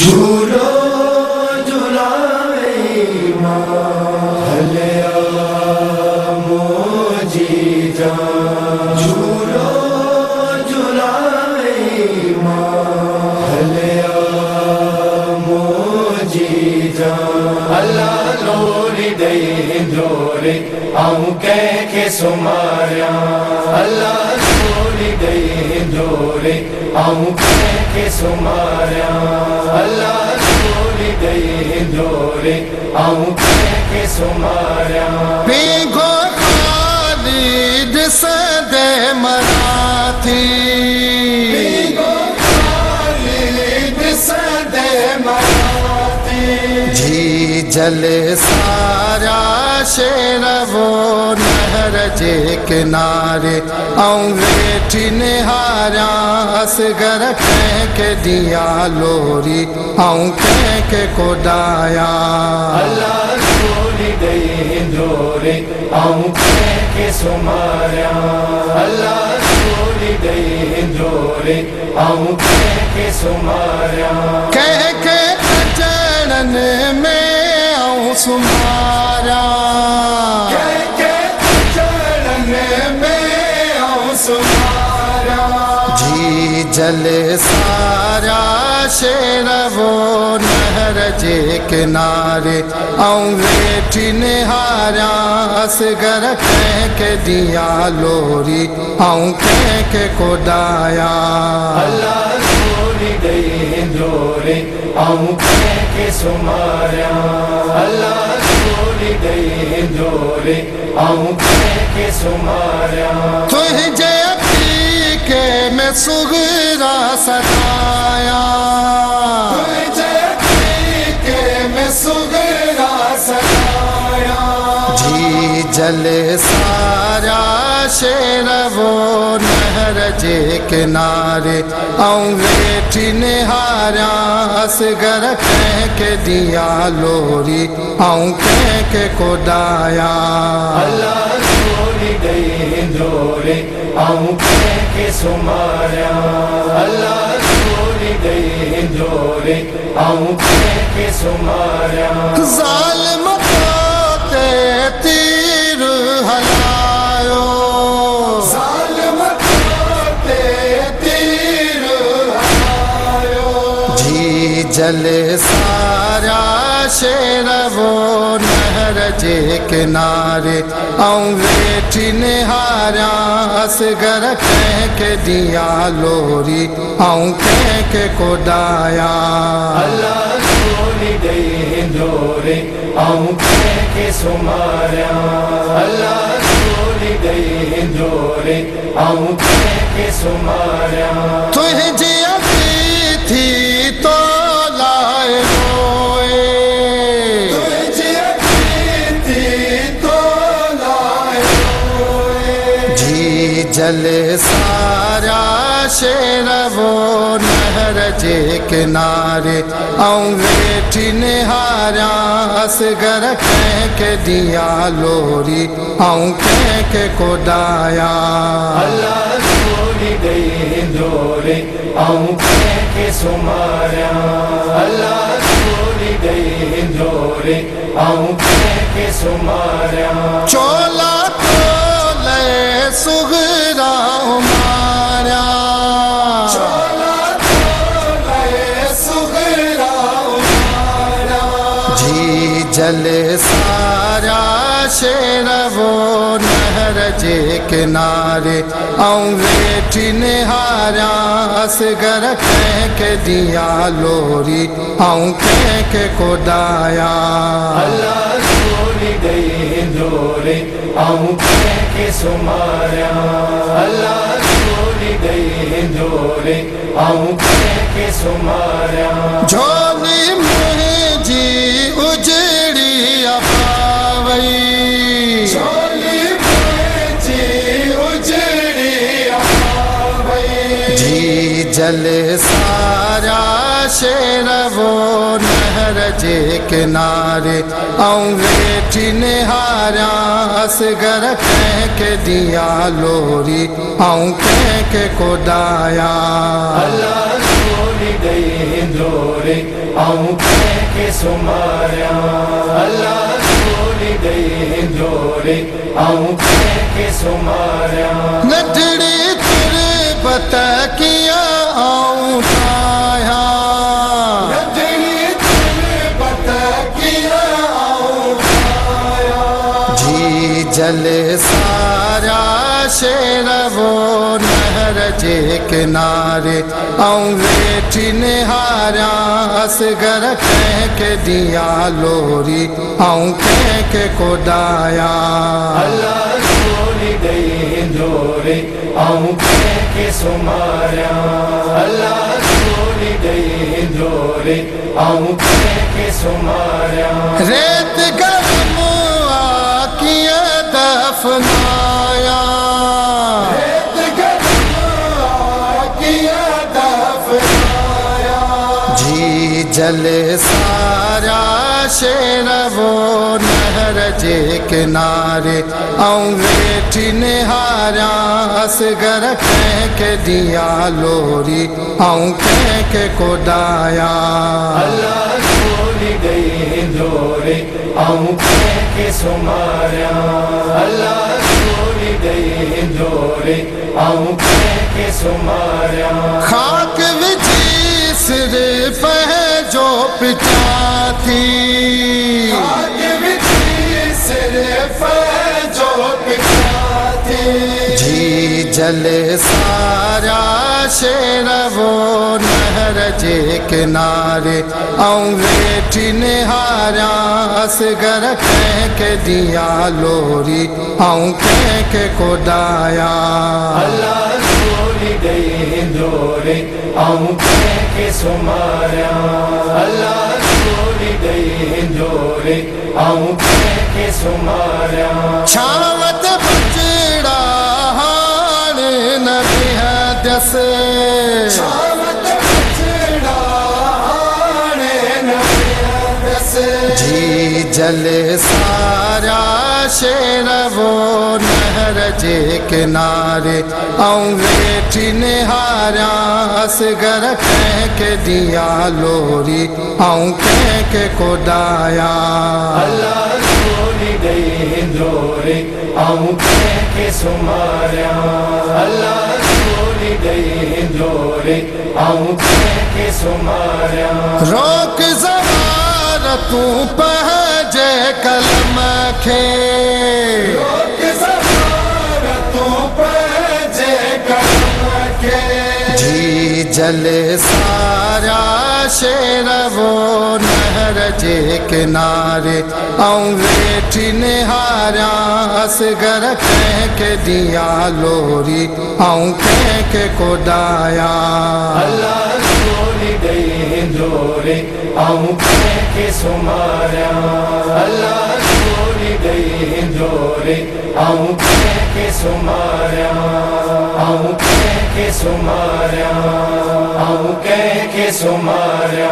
झूलो झुलावे माँ हलिया मोजी जान। झूलो झुलावे माँ हलिया मोजी जान। अल्लाह लोरी दे जोरे आऊं कह के सुमारिया। अल्लाह लोरी दे जोरे आऊं कह के सुमारिया। अल्लाह लोरी दे जोरे आऊं कह के सुमारिया। पीगो खालिद सदे मराठी। पीगो खालिद सदे मराठी। जी जले सारा शेरवो नहर जे किनारे आऊं वेठी निहारिया। असगर कह के दिया लोरी आऊं कह के कोडाया। अल्लाह लोरी दे जोरे आऊं कह के सुमारिया। अल्लाह लोरी दे जोरे आऊं कह के सुमारिया। कह के चरण में आऊं सुमारा। कह के चरण में आऊं सुमारा। जी जले सारा शेरवो नहर जे किनारे आऊं वेठी निहारिया। असगर कह के दिया लोरी आऊं कह के कोडाया। अल्लाह लोरी दे जोरे आऊं कह के सुमारिया। अल्लाह लोरी दे जोरे आऊं कह के सुमारिया। तुझे के मैं सुगरा सताया। तुझे के मैं सुगरा सताया। जी जले सारा शेरवो नहर जे किनारे आऊं वेठी निहारिया। असगर कह के दिया लोरी आऊं कह के कोडाया। अल्लाह लोरी दे जोरे आऊं कह के सुमारिया। अल्लाह लोरी दे जोरे आऊं कह के सुमारिया। ज़ालिम ते तीर हलायो। ज़ालिम ते तीर हलायो। जी जले सारा शेरवो नहर जे किनारे आऊं वेठी निहारिया। असगर कह के दिया लोरी आऊं कह के कोडाया। अल्लाह लोरी दे जोरे आऊं कह के सुमारिया। अल्लाह लोरी दे जोरे आऊं कह के सुमारिया। तुझे थी तो लाए रोए। तुझे थी तो लाए रोए। जी जले सारा शेरवो नहर जे किनारे आऊं वेठी निहारिया। असगर कह के दिया लोरी आऊं कह के कोडाया। अल्लाह लोरी दे जोरे आऊं कह के सुमारिया। अल्लाह लोरी दे जोरे आऊं कह के सुमारिया। चोला खोले सुगरा मारा। चोला खोले सुगरा मारा। जी जले सारा शेरवो नहर जे किनारे आऊं वेठी निहारिया। असगर कह के दिया लोरी आऊं कह के कोडाया। अल्लाह लोरी दे जोरे आऊं कह के सुमारिया। अल्लाह लोरी दे जोरे आऊं कह के सुमारिया। झोली मुझी उजड़ी अपावई। झोली मुझी उजड़ी अपावई। जी जले सारा शेरवो नहर जे किनारे आऊं वेठी निहारिया। असगर कह के दिया लोरी आऊं कह के कोडाया। अल्लाह लोरी दे जोरे आऊं के सुमारिया अल्लाह सोनी गई जोड़े आऊं के सुमारिया नटड़ी तुरे बता किया आऊं ताया नटड़ी तुरे बता किया आऊं ताया जी जले सारा शेर वो नहर जे किनारे आऊं वेठी निहारिया असगर कह के दिया लोरी आऊं कह के कोडाया अल्लाह सोनी गई जोड़े आऊं के सुमारिया अल्लाह सोनी गई जोड़े आऊं के सुमारिया रेत गरम आकिया दफनाया रेत गरम आकिया दफनाया जी जले सारा शेर वो नहर जे किनारे आऊं वेठी निहारिया असगर कह के दिया लोरी आऊं कह के कोडाया अल्लाह सोनी गई जोड़े आऊं के सुमारिया अल्लाह सोनी गई जोड़े आऊं के सुमारिया खाक विची सिर पह जो पिटा थी आगे विची सिर पर जो पिटाती जी जले सारा शेर वो नहर जे किनारे आऊं वेठी निहारिया असगर कह के दिया लोरी आऊं कह के कोडाया अल्लाह सोनी गई जोड़े आऊं के सुमारिया अल्लाह सोनी गई जोड़े आऊं के सुमारिया छावत बचड़ा हाण न बेहदस शामत बचड़ा आने न प्यास जी जले सारा शेर वो नहर जे किनारे आऊं वेठी निहारिया असगर कह के दिया लोरी आऊं कह के कोडाया अल्लाह सोनी गई जोड़े आऊं के सुमारिया अल्लाह सोनी गई जोड़े आऊं के सुमारिया रोक ज़बार तू पह जे कलम खे रोक ज़बार तू पर जे कलम के जी जले सारा शेर वो नहर जे किनारे आऊं वेठी निहारिया असगर कह के दिया लोरी आऊं कह के कोडाया अल्लाह सोनी गई जोड़े आऊं के सुमारिया अल्लाह सोनी गई जोड़े आऊं के सुमारिया आऊं के सुमारिया आऊं के सुमारिया